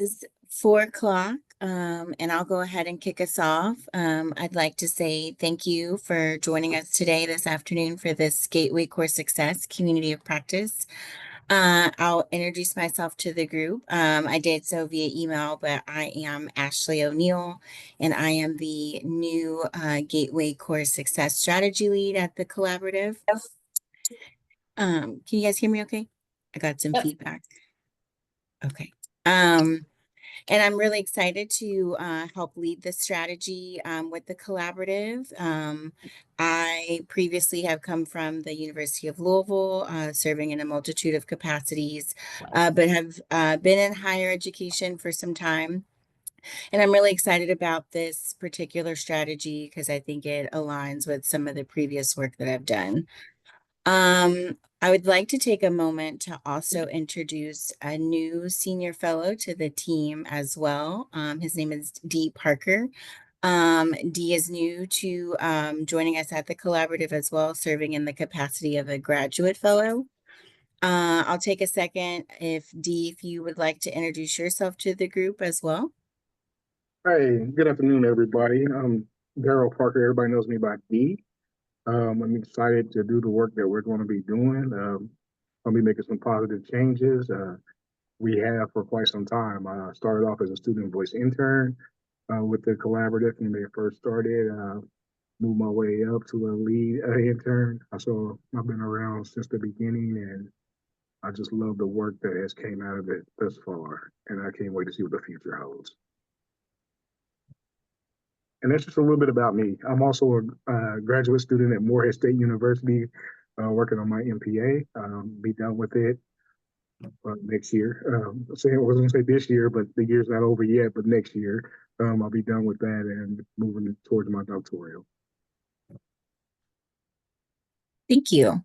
is 4 o'clock, and I'll go ahead and kick us off. I'd like to say thank you for joining us today, this afternoon, for this Gateway Core Success Community of Practice. I'll introduce myself to the group. I did so via email, but I am Ashley O'Neill, and I am the new Gateway Core Success Strategy Lead at the Collaborative. Can you guys hear me okay? I got some Yep. feedback. Okay. And I'm really excited to help lead the strategy with the collaborative. I previously have come from the University of Louisville, serving in a multitude of capacities, but have been in higher education for some time. And I'm really excited about this particular strategy because I think it aligns with some of the previous work that I've done. I would like to take a moment to also introduce a new senior fellow to the team as well. His name is Dee Parker. Dee is new to joining us at the collaborative as well, serving in the capacity of a graduate fellow. I'll take a second if Dee, if you would like to introduce yourself to the group as well. Hey, good afternoon, everybody. I'm Daryl Parker. Everybody knows me by D. I'm excited to do the work that we're going to be doing. I'll be making some positive changes. We have for quite some time. I started off as a student voice intern with the collaborative when they first started. Moved my way up to a lead intern. So I've been around since the beginning, and I just love the work that has came out of it thus far. And I can't wait to see what the future holds. And that's just a little bit about me. I'm also a graduate student at Morehead State University, working on my MPA. Be done with it next year. I was going to say this year, but the year's not over yet. But next year, I'll be done with that and moving towards my doctoral. Thank you.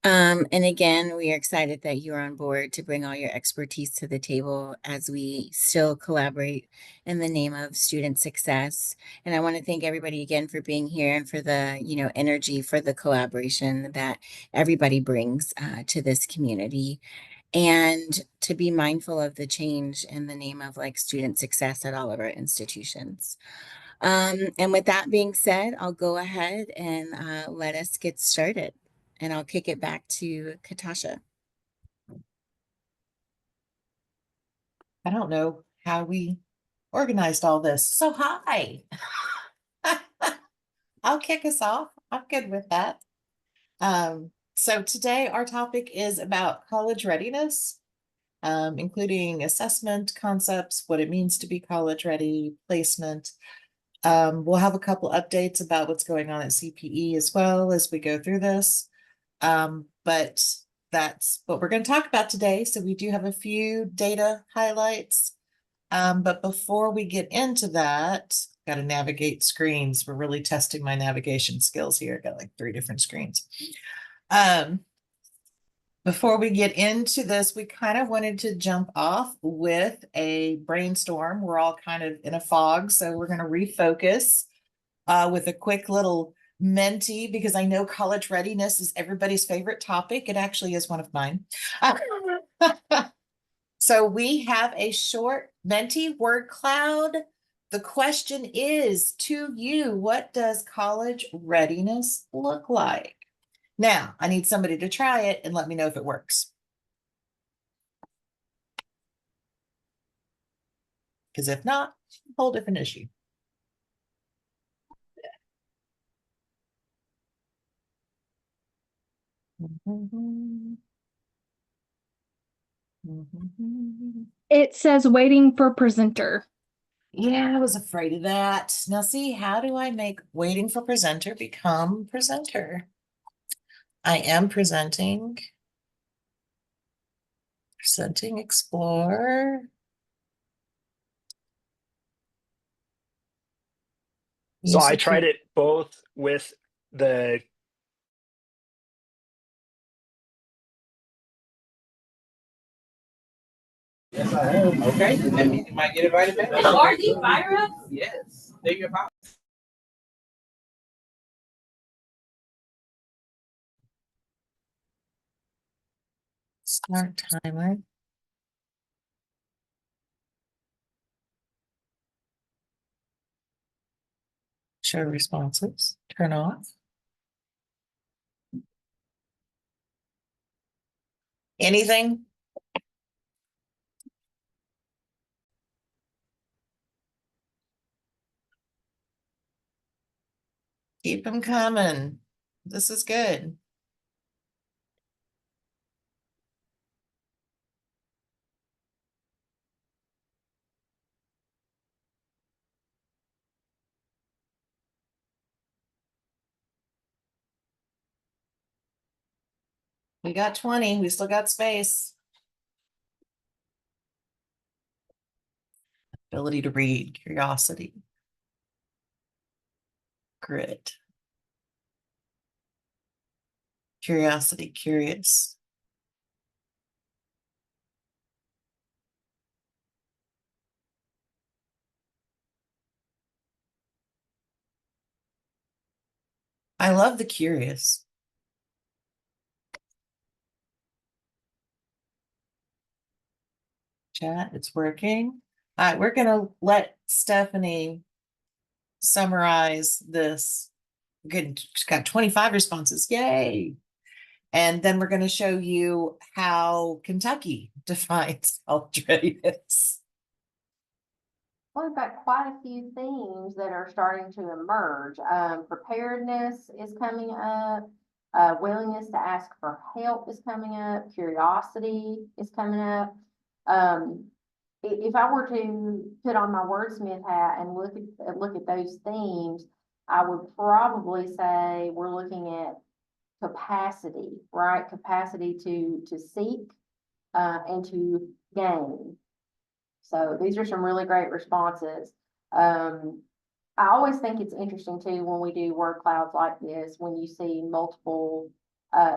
And again, we are excited that you're on board to bring all your expertise to the table as we still collaborate in the name of student success. And I want to thank everybody again for being here and for the, energy for the collaboration that everybody brings to this community. And to be mindful of the change in the name of like student success at all of our institutions. And with that being said, I'll go ahead and let us get started. And I'll kick it back to Katasha. I don't know how we organized all this. So hi. I'll kick us off. I'm good with that. So today our topic is about college readiness, including assessment concepts, what it means to be college ready, placement. We'll have a couple updates about what's going on at CPE as well as we go through this. But that's what we're going to talk about today. So we do have a few data highlights. But before we get into that, got to navigate screens. We're really testing my navigation skills here. Got like 3 different screens. Before we get into this, we kind of wanted to jump off with a brainstorm. We're all kind of in a fog, so we're going to refocus with a quick little Menti, because I know college readiness is everybody's favorite topic. It actually is one of mine. So we have a short Menti word cloud. The question is to you, what does college readiness look like? Now, I need somebody to try it and let me know if it works. Because if not, a whole different issue. It says waiting for presenter. Yeah, I was afraid of that. Now see, how do I make waiting for presenter become presenter? I am presenting Explore. So I tried it both with the Yes, I am. Okay. That means you might get invited back. RD fire up? Yes. They're your power. Start timer. Show responses, turn off. Anything? Keep them coming. This is good. We got 20, we still got space. Ability to read, curiosity. Grit. Curiosity, curious. I love the curious. Chat, it's working. All right, we're gonna let Stephanie summarize this. Good, she's got 25 responses. Yay. And then we're going to show you how Kentucky defines college readiness. Well, we've got quite a few themes that are starting to emerge. Preparedness is coming up. Willingness to ask for help is coming up. Curiosity is coming up. If I were to put on my wordsmith hat and look at those themes, I would probably say we're looking at capacity, right? Capacity to seek and to gain. So these are some really great responses. I always think it's interesting too when we do word clouds like this, when you see multiple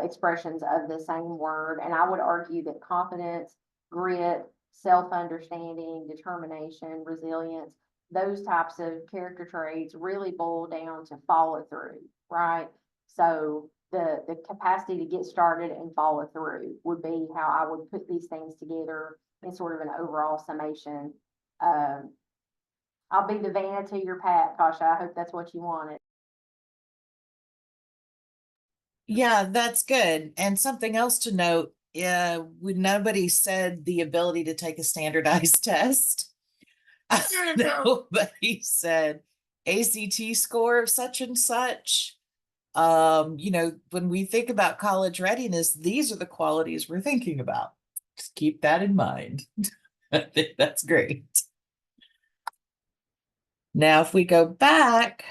expressions of the same word. And I would argue that confidence, grit, self-understanding, determination, resilience, those types of character traits really boil down to follow through, right? So the capacity to get started and follow through would be how I would put these things together in sort of an overall summation. I'll be the Vanna to your Pat, Kasha. I hope that's what you wanted. Yeah, that's good. And something else to note, nobody said the ability to take a standardized test. Nobody said ACT score of such and such. When we think about college readiness, these are the qualities we're thinking about. Just keep that in mind. I think that's great. Now, if we go back,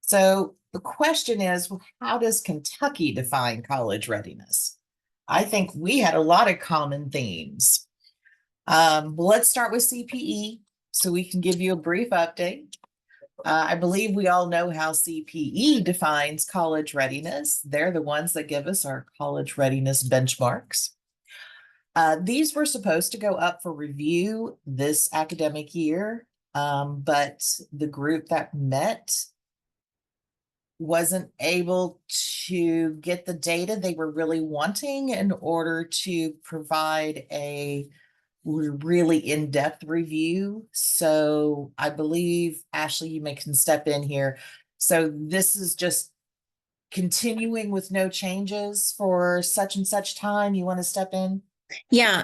so the question is, well, how does Kentucky define college readiness? I think we had a lot of common themes. Let's start with CPE so we can give you a brief update. I believe we all know how CPE defines college readiness. They're the ones that give us our college readiness benchmarks. These were supposed to go up for review this academic year, but the group that met wasn't able to get the data they were really wanting in order to provide a really in-depth review. So I believe, Ashley, you can step in here. So this is just continuing with no changes for such and such time. You want to step in? Yeah,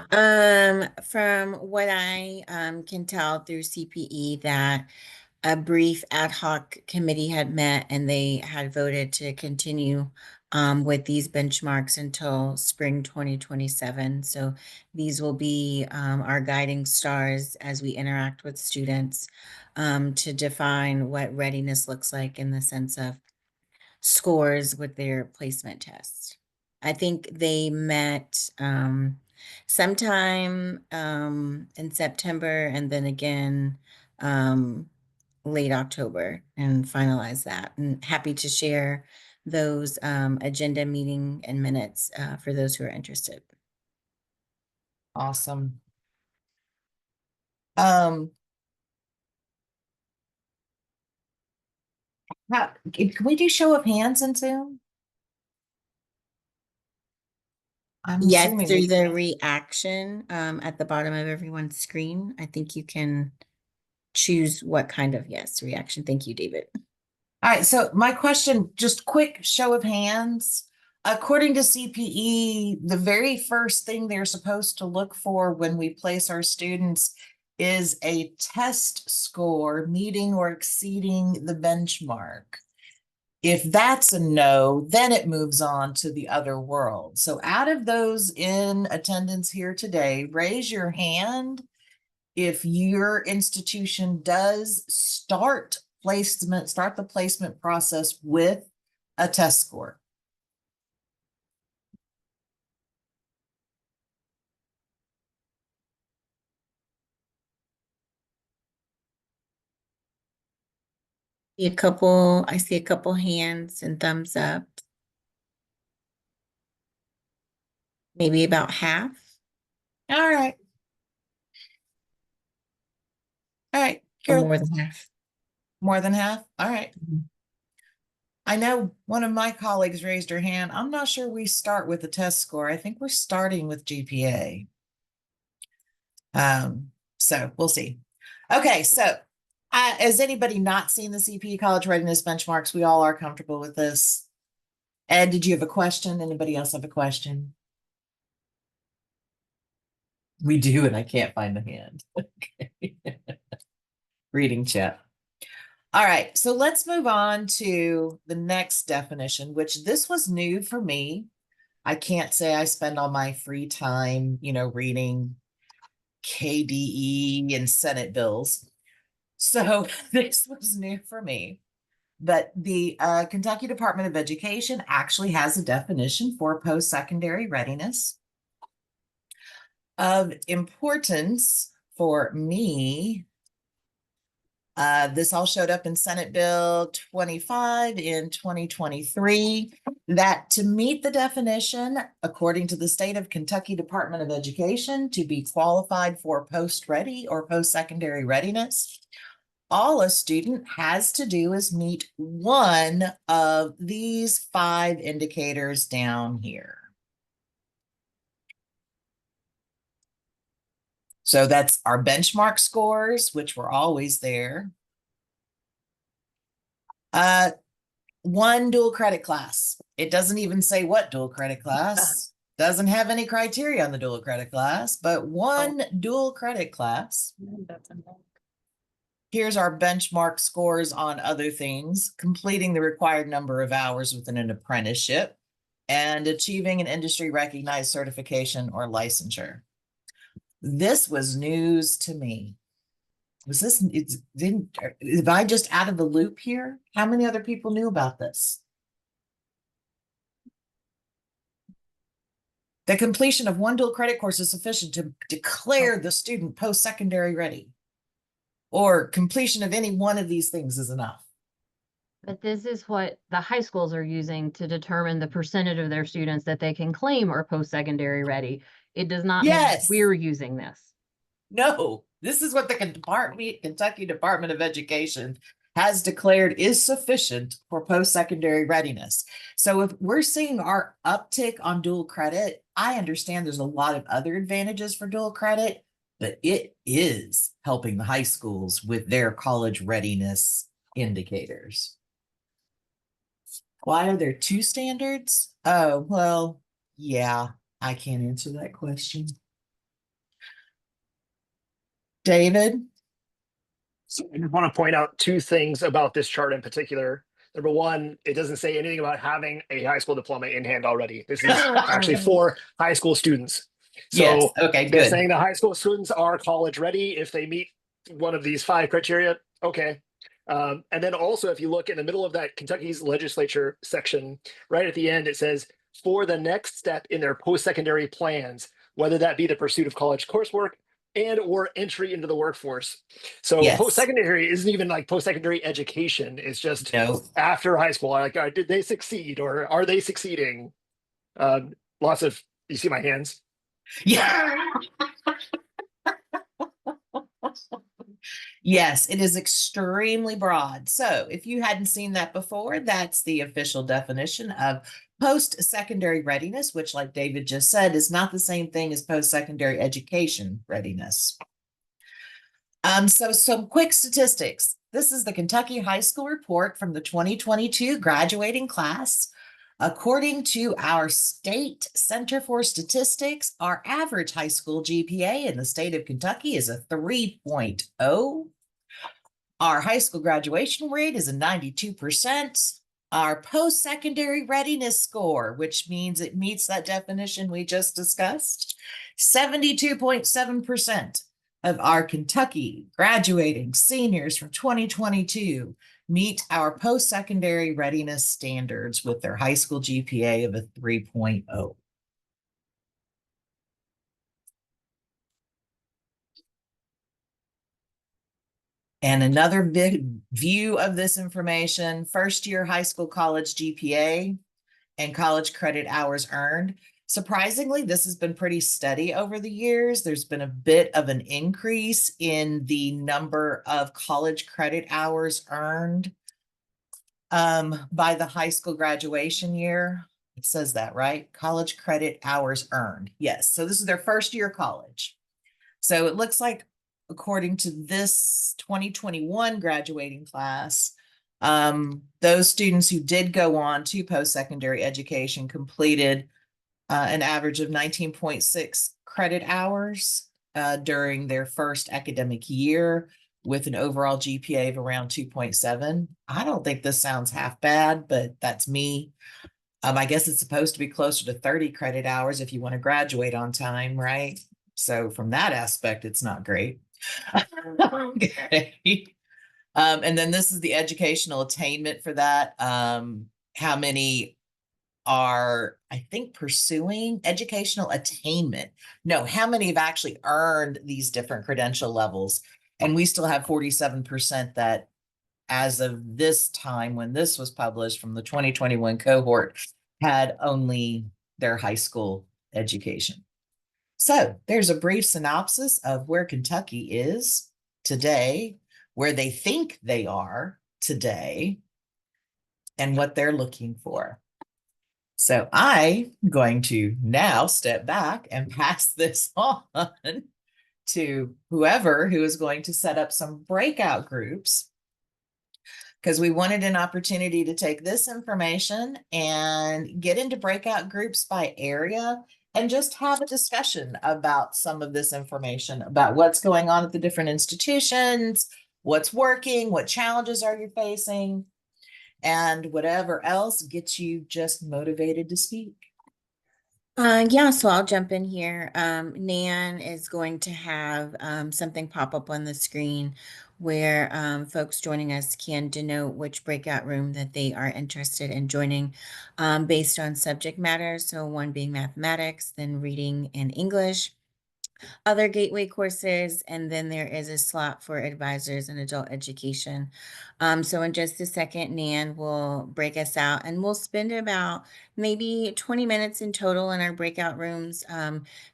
from what I can tell through CPE that a brief ad hoc committee had met and they had voted to continue with these benchmarks until spring 2027. So these will be our guiding stars as we interact with students to define what readiness looks like in the sense of scores with their placement test. I think they met sometime in September and then again late October and finalize that. And happy to share those agenda meeting and minutes for those who are interested. Awesome. Can we do show of hands in Zoom? I'm Yes, assuming through we the can. reaction, at the bottom of everyone's screen, I think you can choose what kind of, yes, reaction. Thank you, David. All right, so my question, just quick show of hands. According to CPE, the very first thing they're supposed to look for when we place our students is a test score meeting or exceeding the benchmark. If that's a no, then it moves on to the other world. So out of those in attendance here today, raise your hand if your institution does start the placement process with a test score. I see a couple hands and thumbs up. Maybe about half. All right. All right. Or Carol, more than half. more than half. All right. Mhm. I know one of my colleagues raised her hand. I'm not sure we start with a test score. I think we're starting with GPA. So we'll see. Okay, so has anybody not seen the CPE College Readiness Benchmarks? We all are comfortable with this. Ed, did you have a question? Anybody else have a question? We do, and I can't find the hand. Okay. Reading chat. All right, so let's move on to the next definition, which this was new for me. I can't say I spend all my free time, reading KDE and Senate bills. So this was new for me. But the Kentucky Department of Education actually has a definition for post-secondary readiness. Of importance for me, this all showed up in Senate Bill 25 in 2023, that to meet the definition, according to the state of Kentucky Department of Education, to be qualified for post-ready or post-secondary readiness, all a student has to do is meet one of these 5 indicators down here. So that's our benchmark scores, which were always there. 1 dual credit class. It doesn't even say what dual credit class. Doesn't have any criteria on the dual credit class, but 1 dual credit class. Here's our benchmark scores on other things: completing the required number of hours within an apprenticeship and achieving an industry recognized certification or licensure. This was news to me. Am I just out of the loop here? How many other people knew about this? The completion of 1 dual credit course is sufficient to declare the student post-secondary ready, or completion of any one of these things is enough. But this is what the high schools are using to determine the percentage of their students that they can claim are post-secondary ready. It does not mean Yes. we're using this. No, this is what the Kentucky Department of Education has declared is sufficient for post-secondary readiness. So if we're seeing our uptick on dual credit, I understand there's a lot of other advantages for dual credit, but it is helping the high schools with their college readiness indicators. Why are there 2 standards? Oh, well, yeah, I can't answer that question. David? So I just want to point out 2 things about this chart in particular. Number one, it doesn't say anything about having a high school diploma in hand already. This is actually for high school students. So Yes, okay, they're good. saying the high school students are college ready if they meet one of these 5 criteria. Okay. And then also, if you look in the middle of that Kentucky's legislature section, right at the end, it says for the next step in their post-secondary plans, whether that be the pursuit of college coursework and or entry into the workforce. So Yes. post-secondary isn't even like post-secondary education. It's just No. after high school. Like, did they succeed or are they succeeding? Lots of, you see my hands? Yeah. Yes, it is extremely broad. So if you hadn't seen that before, that's the official definition of Post-secondary readiness, which like David just said, is not the same thing as post-secondary education readiness. So some quick statistics. This is the Kentucky High School Report from the 2022 graduating class. According to our State Center for Statistics, our average high school GPA in the state of Kentucky is a 3.0. Our high school graduation rate is a 92%. Our post-secondary readiness score, which means it meets that definition we just discussed, 72.7% of our Kentucky graduating seniors from 2022 meet our post-secondary readiness standards with their high school GPA of a 3.0. And another big view of this information, first year high school college GPA and college credit hours earned. Surprisingly, this has been pretty steady over the years. There's been a bit of an increase in the number of college credit hours earned by the high school graduation year. It says that, right? College credit hours earned. Yes. So this is their first year of college. So it looks like, according to this 2021 graduating class, those students who did go on to post-secondary education completed an average of 19.6 credit hours during their first academic year with an overall GPA of around 2.7. I don't think this sounds half bad, but that's me. I guess it's supposed to be closer to 30 credit hours if you want to graduate on time, right? So from that aspect, it's not great. Okay. And then this is the educational attainment for that. How many are, I think, pursuing educational attainment? No, how many have actually earned these different credential levels? And we still have 47% that, as of this time when this was published from the 2021 cohort, had only their high school education. So there's a brief synopsis of where Kentucky is today, where they think they are today, and what they're looking for. So I'm going to now step back and pass this on to whoever who is going to set up some breakout groups, because we wanted an opportunity to take this information and get into breakout groups by area and just have a discussion about some of this information, about what's going on at the different institutions, what's working, what challenges are you facing, and whatever else gets you just motivated to speak. Yeah, so I'll jump in here. Nan is going to have something pop up on the screen where folks joining us can denote which breakout room that they are interested in joining based on subject matter. So one being mathematics, then reading and English, other gateway courses, and then there is a slot for advisors and adult education. So in just a second, Nan will break us out and we'll spend about maybe 20 minutes in total in our breakout rooms,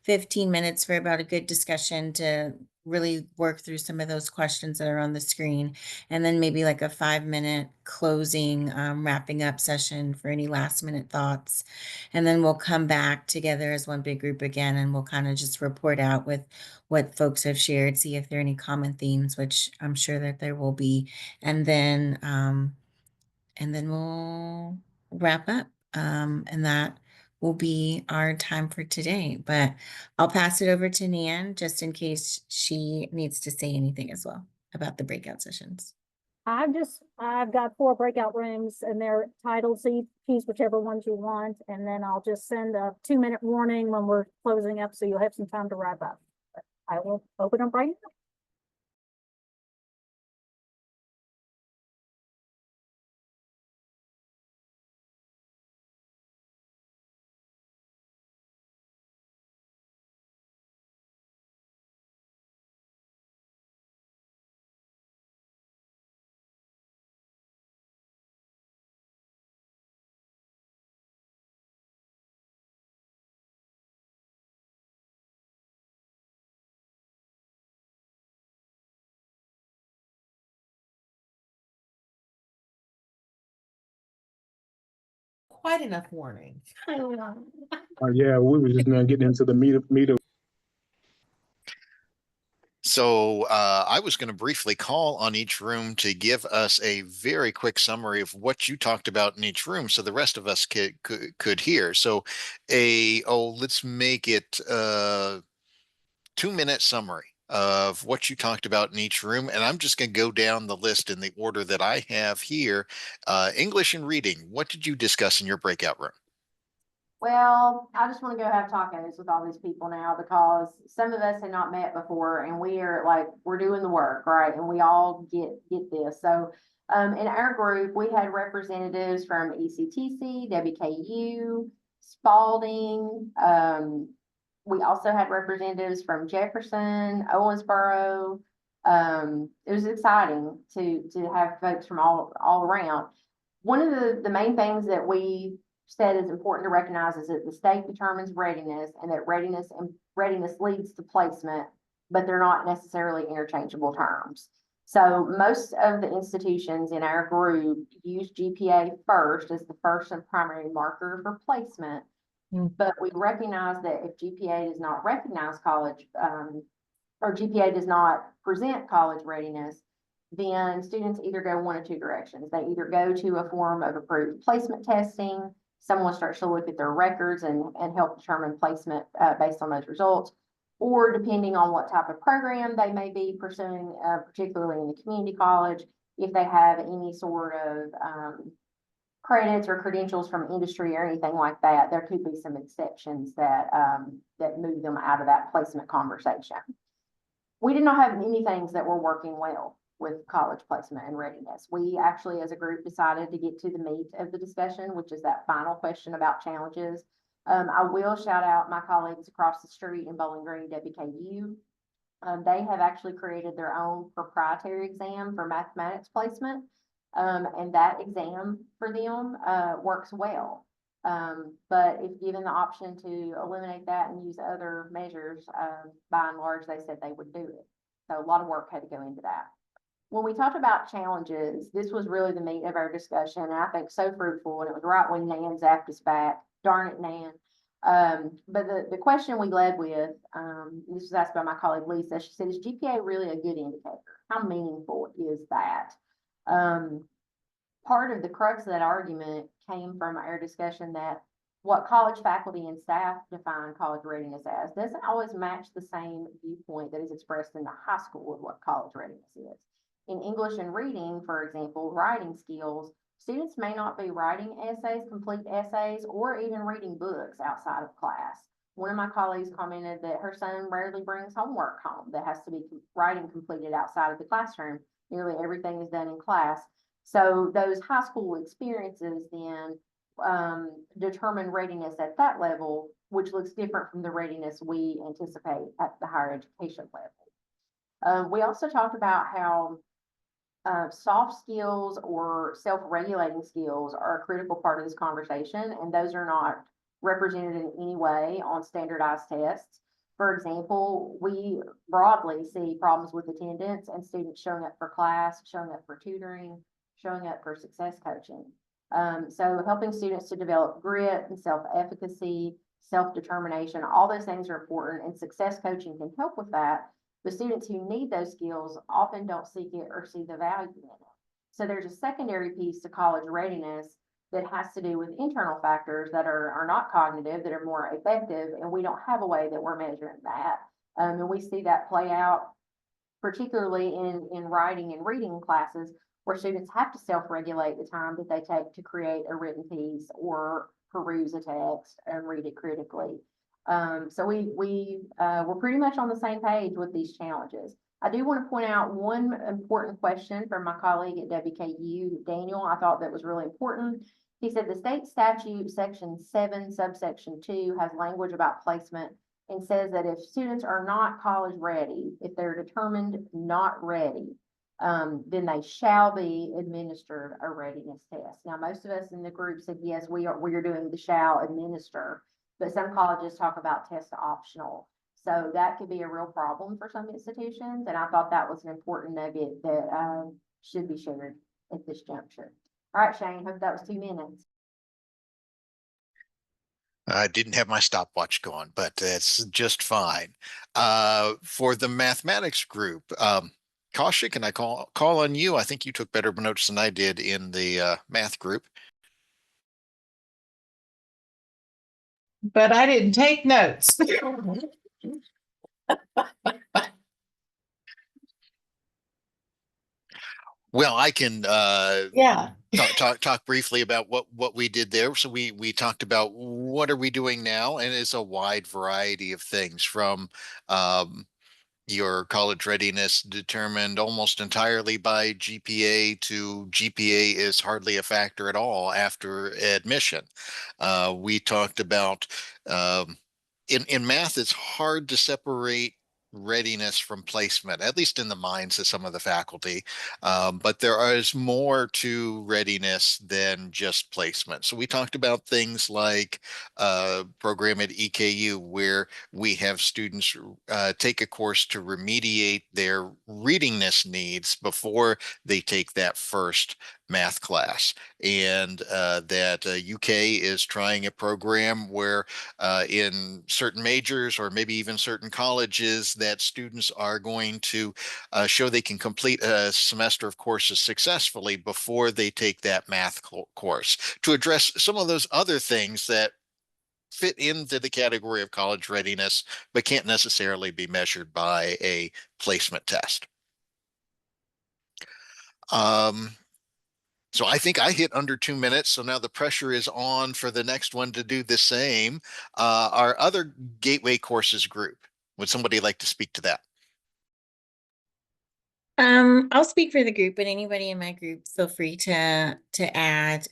15 minutes for about a good discussion to really work through some of those questions that are on the screen, and then maybe like a 5-minute closing, wrapping up session for any last minute thoughts. And then we'll come back together as one big group again, and we'll kind of just report out with what folks have shared, see if there are any common themes, which I'm sure that there will be. And then we'll wrap up. And that will be our time for today. But I'll pass it over to Nan just in case she needs to say anything as well about the breakout sessions. I've got 4 breakout rooms and they're titled, so you choose whichever ones you want. And then I'll just send a 2-minute warning when we're closing up, so you'll have some time to wrap up. But I will open them right now. quite enough warning. Yeah, we were just now getting into the meat of. So I was going to briefly call on each room to give us a very quick summary of what you talked about in each room, so the rest of us could hear. So let's make it a 2-minute summary of what you talked about in each room, and I'm just going to go down the list in the order that I have here. English and reading. What did you discuss in your breakout room? Well, I just want to go have tacos with all these people now because some of us had not met before and we are like, we're doing the work, right? And we all get this. So in our group, we had representatives from ECTC, WKU, Spalding. We also had representatives from Jefferson, Owensboro. It was exciting to have folks from all around. One of the main things that we said is important to recognize is that the state determines readiness and that readiness leads to placement, but they're not necessarily interchangeable terms. So most of the institutions in our group use GPA first as the first and primary marker for placement. But we recognize that if GPA does not recognize college, or GPA does not present college readiness, then students either go one of two directions. They either go to a form of approved placement testing. Someone starts to look at their records and help determine placement based on those results, or depending on what type of program they may be pursuing, particularly in the community college, if they have any sort of credits or credentials from industry or anything like that, there could be some exceptions that move them out of that placement conversation. We did not have many things that were working well with college placement and readiness. We actually, as a group, decided to get to the meat of the discussion, which is that final question about challenges. I will shout out my colleagues across the street in Bowling Green, WKU. They have actually created their own proprietary exam for mathematics placement. And that exam for them works well. But if given the option to eliminate that and use other measures, by and large, they said they would do it. So a lot of work had to go into that. When we talked about challenges, this was really the meat of our discussion, and I think so fruitful, and it was right when Nan zapped us back. Darn it, Nan. But the question we led with, this was asked by my colleague Lisa, she said, is GPA really a good indicator? How meaningful is that? Part of the crux of that argument came from our discussion that what college faculty and staff define college readiness as doesn't always match the same viewpoint that is expressed in the high school of what college readiness is. In English and reading, for example, writing skills, students may not be writing essays, complete essays, or even reading books outside of class. One of my colleagues commented that her son rarely brings homework home that has to be writing completed outside of the classroom. Nearly everything is done in class. So those high school experiences then determine readiness at that level, which looks different from the readiness we anticipate at the higher education level. We also talked about how soft skills or self-regulating skills are a critical part of this conversation, and those are not represented in any way on standardized tests. For example, we broadly see problems with attendance and students showing up for class, showing up for tutoring, showing up for success coaching. So helping students to develop grit and self-efficacy, self-determination, all those things are important, and success coaching can help with that. The students who need those skills often don't seek it or see the value in it. So there's a secondary piece to college readiness that has to do with internal factors that are not cognitive, that are more effective, and we don't have a way that we're measuring that. And we see that play out particularly in writing and reading classes, where students have to self-regulate the time that they take to create a written piece or peruse a text and read it critically. So we're pretty much on the same page with these challenges. I do want to point out one important question from my colleague at WKU, Daniel. I thought that was really important. He said the state statute section 7 subsection 2 has language about placement and says that if students are not college ready, if they're determined not ready, then they shall be administered a readiness test. Now, most of us in the group said, yes, we are doing the shall administer, but some colleges talk about test optional. So that could be a real problem for some institutions. And I thought that was an important nugget that should be shared at this juncture. All right, Shane, hope that was 2 minutes. I didn't have my stopwatch going, but that's just fine. For the mathematics group, Kaushik, can I call on you? I think you took better notes than I did in the math group. But I didn't take notes. Well, I can Yeah. talk briefly about what we did there. So we talked about what are we doing now, and it's a wide variety of things from your college readiness determined almost entirely by GPA to GPA is hardly a factor at all after admission. We talked about in math, it's hard to separate readiness from placement, at least in the minds of some of the faculty. But there is more to readiness than just placement. So we talked about things like program at EKU, where we have students take a course to remediate their readingness needs before they take that first math class. And that UK is trying a program where in certain majors or maybe even certain colleges that students are going to show they can complete a semester of courses successfully before they take that math course to address some of those other things that fit into the category of college readiness, but can't necessarily be measured by a placement test. So I think I hit under 2 minutes. So now the pressure is on for the next one to do the same. Our other Gateway Courses group, would somebody like to speak to that? I'll speak for the group, but anybody in my group, feel free to add.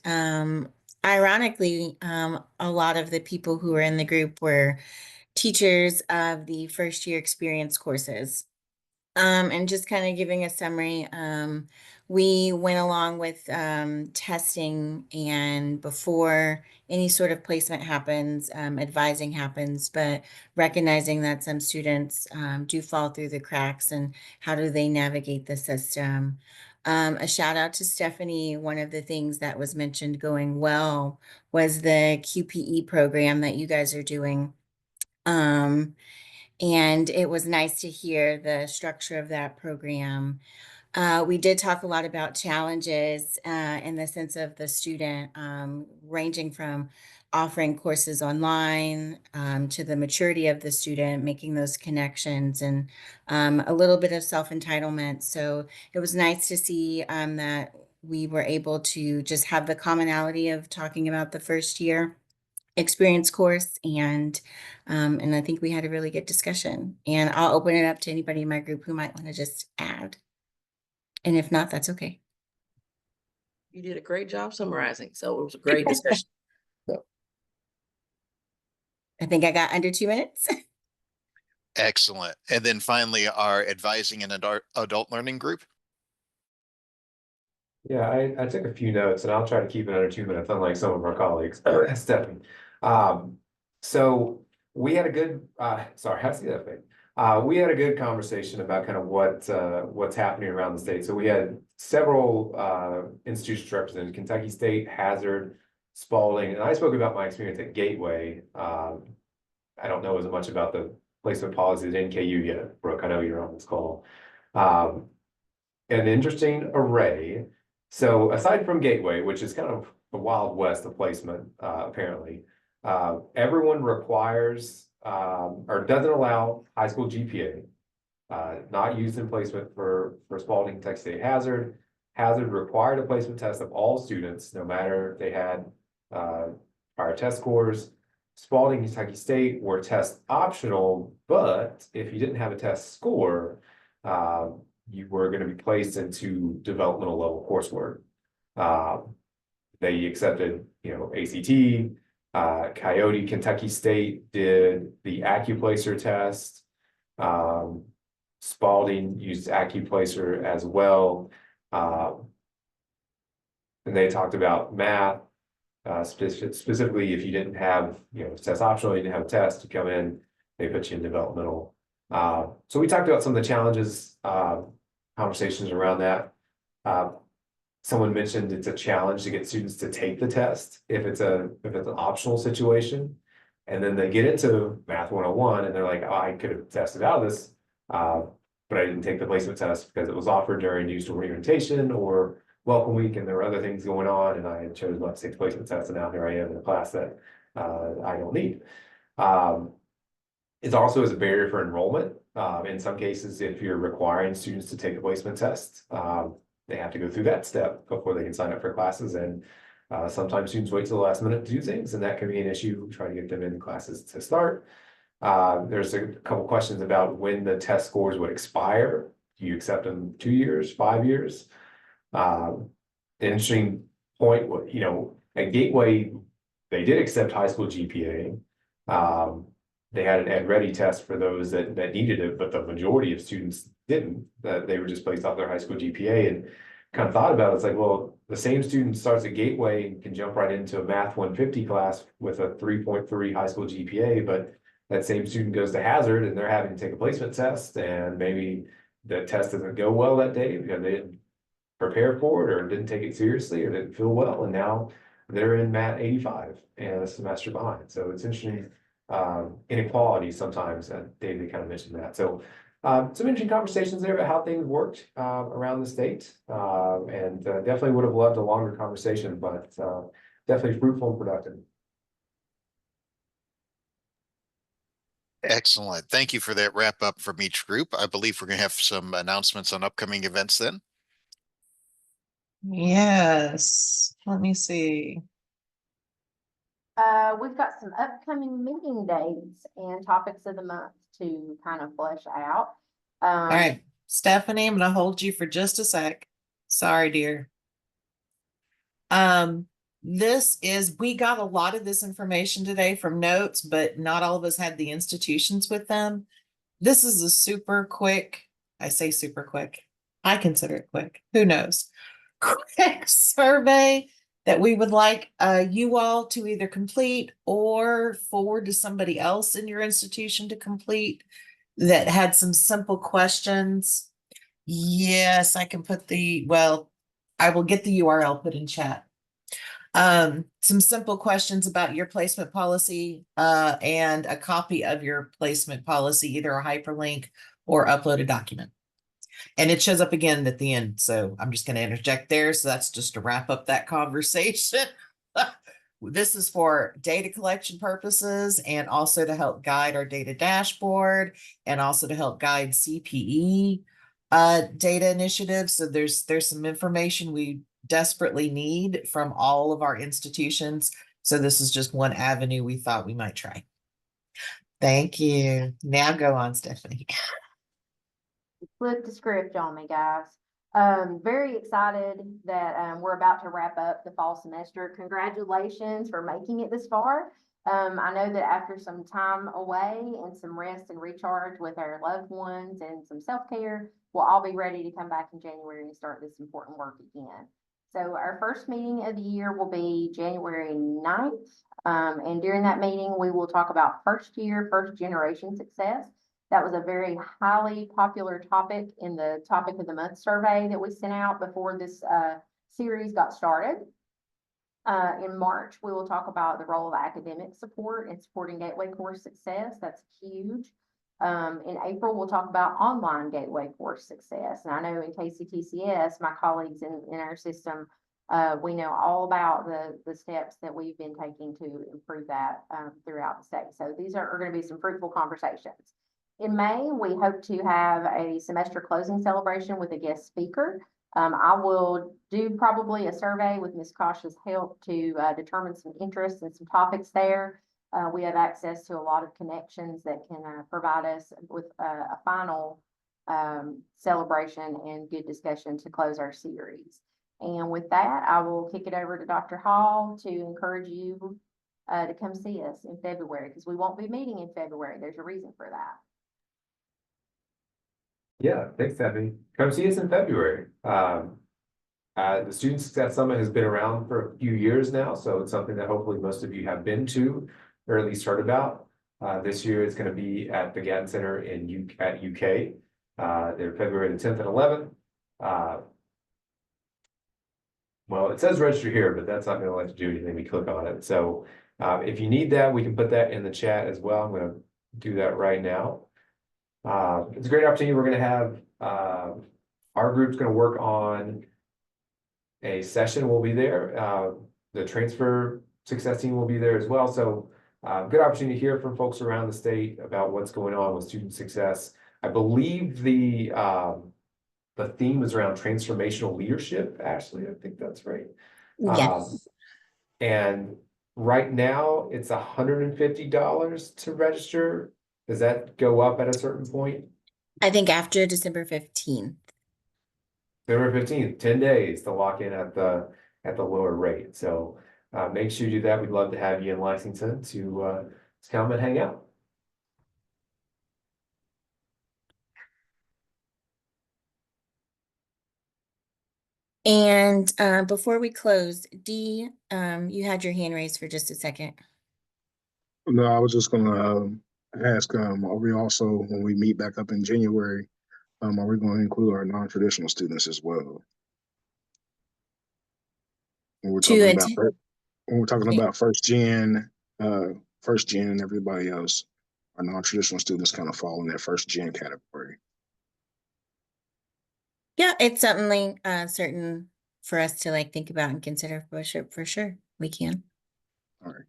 Ironically, a lot of the people who were in the group were teachers of the first year experience courses. And just kind of giving a summary, we went along with testing, and before any sort of placement happens, advising happens, but recognizing that some students do fall through the cracks and how do they navigate the system. A shout out to Stephanie. One of the things that was mentioned going well was the QPE program that you guys are doing. And it was nice to hear the structure of that program. We did talk a lot about challenges in the sense of the student, ranging from offering courses online to the maturity of the student, making those connections, and a little bit of self-entitlement. So it was nice to see that we were able to just have the commonality of talking about the first year experience course, and I think we had a really good discussion, and I'll open it up to anybody in my group who might want to just add, and if not, that's okay. You did a great job summarizing. So it was a great discussion. I think I got under 2 minutes. Excellent. And then finally, our advising and adult learning group. Yeah, I took a few notes and I'll try to keep it under 2 minutes, unlike some of our colleagues. Stephanie. So we had a good, sorry, I see that thing. We had a good conversation about kind of what's happening around the state. So we had several institutions represented: Kentucky State, Hazard, Spalding, and I spoke about my experience at Gateway. I don't know as much about the placement policies at NKU yet, Brooke. I know you're on this call. An interesting array. So aside from Gateway, which is kind of the Wild West of placement, apparently, everyone requires or doesn't allow high school GPA, not used in placement for Spalding, Kentucky State, Hazard. Hazard required a placement test of all students, no matter if they had prior test scores. Spalding, Kentucky State were test optional, but if you didn't have a test score, you were going to be placed into developmental level coursework. They accepted, ACT, Coyote, Kentucky State did the AccuPlacer test. Spalding used AccuPlacer as well. And they talked about math, specifically if you didn't have, test optional, you didn't have a test to come in, they put you in developmental. So we talked about some of the challenges, conversations around that. Someone mentioned it's a challenge to get students to take the test if it's an optional situation. And then they get into Math 101 and they're like, oh, I could have tested out of this, but I didn't take the placement test because it was offered during used orientation or welcome week, and there were other things going on, and I chose not to take the placement test, and now here I am in a class that I don't need. It also is a barrier for enrollment. In some cases, if you're requiring students to take a placement test, they have to go through that step before they can sign up for classes. And sometimes students wait till the last minute to do things, and that can be an issue trying to get them in classes to start. There's a couple questions about when the test scores would expire. Do you accept them 2 years, 5 years? The interesting point, you know, at Gateway, they did accept high school GPA. They had an Ed Ready test for those that needed it, but the majority of students didn't. That they were just based off their high school GPA, and kind of thought about it. It's like, well, the same student starts at Gateway and can jump right into a Math 150 class with a 3.3 high school GPA, but that same student goes to Hazard and they're having to take a placement test, and maybe the test doesn't go well that day because they didn't prepare for it or didn't take it seriously or didn't feel well, and now they're in Math 85 and a semester behind. So it's interesting inequality sometimes. David kind of mentioned that. So some interesting conversations there about how things worked around the state, and definitely would have loved a longer conversation, but definitely fruitful and productive. Excellent. Thank you for that wrap up from each group. I believe we're going to have some announcements on upcoming events then. Yes, let me see. We've got some upcoming meeting dates and topics of the month to kind of flesh out. All right, Stephanie, I'm gonna hold you for just a sec. Sorry, dear. We got a lot of this information today from notes, but not all of us had the institutions with them. This is a super quick, I say super quick, I consider it quick, who knows? Quick survey that we would like you all to either complete or forward to somebody else in your institution to complete, that had some simple questions. Yes, I can put I will get the URL put in chat. Some simple questions about your placement policy, and a copy of your placement policy, either a hyperlink or upload a document. And it shows up again at the end. So I'm just going to interject there. So that's just to wrap up that conversation. This is for data collection purposes and also to help guide our data dashboard and also to help guide CPE data initiatives. So there's some information we desperately need from all of our institutions. So this is just one avenue we thought we might try. Thank you. Now go on, Stephanie. Flip the script on me, guys. Very excited that we're about to wrap up the fall semester. Congratulations for making it this far. I know that after some time away and some rest and recharge with our loved ones and some self-care, we'll all be ready to come back in January and start this important work again. So our first meeting of the year will be January 9th. And during that meeting, we will talk about first generation success. That was a very highly popular topic in the topic of the month survey that we sent out before this series got started. In March, we will talk about the role of academic support in supporting Gateway course success. That's huge. In April, we'll talk about online Gateway course success. And I know in KCTCS, my colleagues in our system, we know all about the steps that we've been taking to improve that throughout the state. So these are going to be some fruitful conversations. In May, we hope to have a semester closing celebration with a guest speaker. I will do probably a survey with Ms. Kosh's help to determine some interests and some topics there. We have access to a lot of connections that can provide us with a final celebration and good discussion to close our series. And with that, I will kick it over to Dr. Hall to encourage you to come see us in February, because we won't be meeting in February. There's a reason for that. Yeah, thanks, Stephanie. Come see us in February. The Student Success Summit has been around for a few years now, so it's something that hopefully most of you have been to or at least heard about. This year it's going to be at the Gatton Center at UK. They're February the 10th and 11th. Well, it says register here, but that's not going to let you do anything. We click on it. So If you need that, we can put that in the chat as well. I'm gonna do that right now. It's a great opportunity. We're gonna have, our group's gonna work on a session. We'll be there. The transfer success team will be there as well. So good opportunity to hear from folks around the state about what's going on with student success. I believe the theme is around transformational leadership. Ashley, I think that's right. Yes. And right now it's $150 to register. Does that go up at a certain point? I think after December 15th. November 15th, 10 days to lock in at the lower rate. So make sure you do that. We'd love to have you in Lexington to come and hang out. And before we close, Dee, you had your hand raised for just a second. No, I was just gonna ask, are we also, when we meet back up in January, are we going to include our non-traditional students as well? When we're To talking about, attend- when we're talking about first gen and everybody else, our non-traditional students kind of fall in that first gen category. Yeah, it's something certain for us to like think about and consider for sure. We can. All right.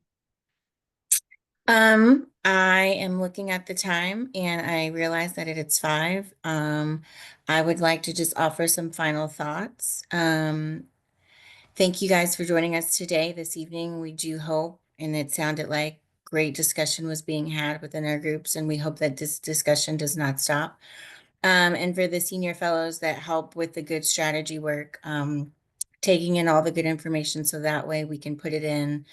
I am looking at the time and I realize that it's 5. I would like to just offer some final thoughts. Thank you guys for joining us today, this evening. We do hope, and it sounded like great discussion was being had within our groups, and we hope that this discussion does not stop. And for the senior fellows that help with the good strategy work, taking in all the good information so that way we can put it in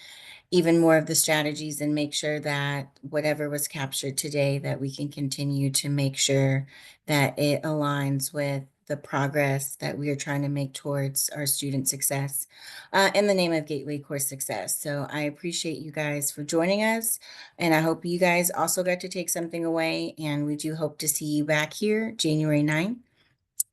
even more of the strategies and make sure that whatever was captured today, that we can continue to make sure that it aligns with the progress that we are trying to make towards our student success in the name of Gateway Course Success. So I appreciate you guys for joining us, and I hope you guys also got to take something away, and we do hope to see you back here January 9th.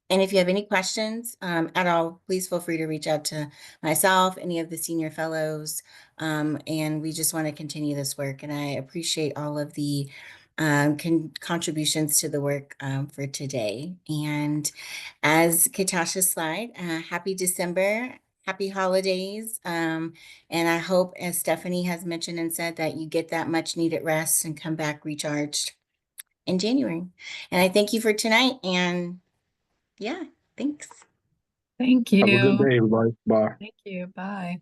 And if you have any questions at all, please feel free to reach out to myself, any of the senior fellows, and we just want to continue this work. And I appreciate all of the contributions to the work for today. And as Katasha's slide, happy December, happy holidays. And I hope, as Stephanie has mentioned and said, that you get that much needed rest and come back recharged in January. And I thank you for tonight. And yeah, thanks. Thank you. Have a good day, everybody. Bye. Thank you. Bye.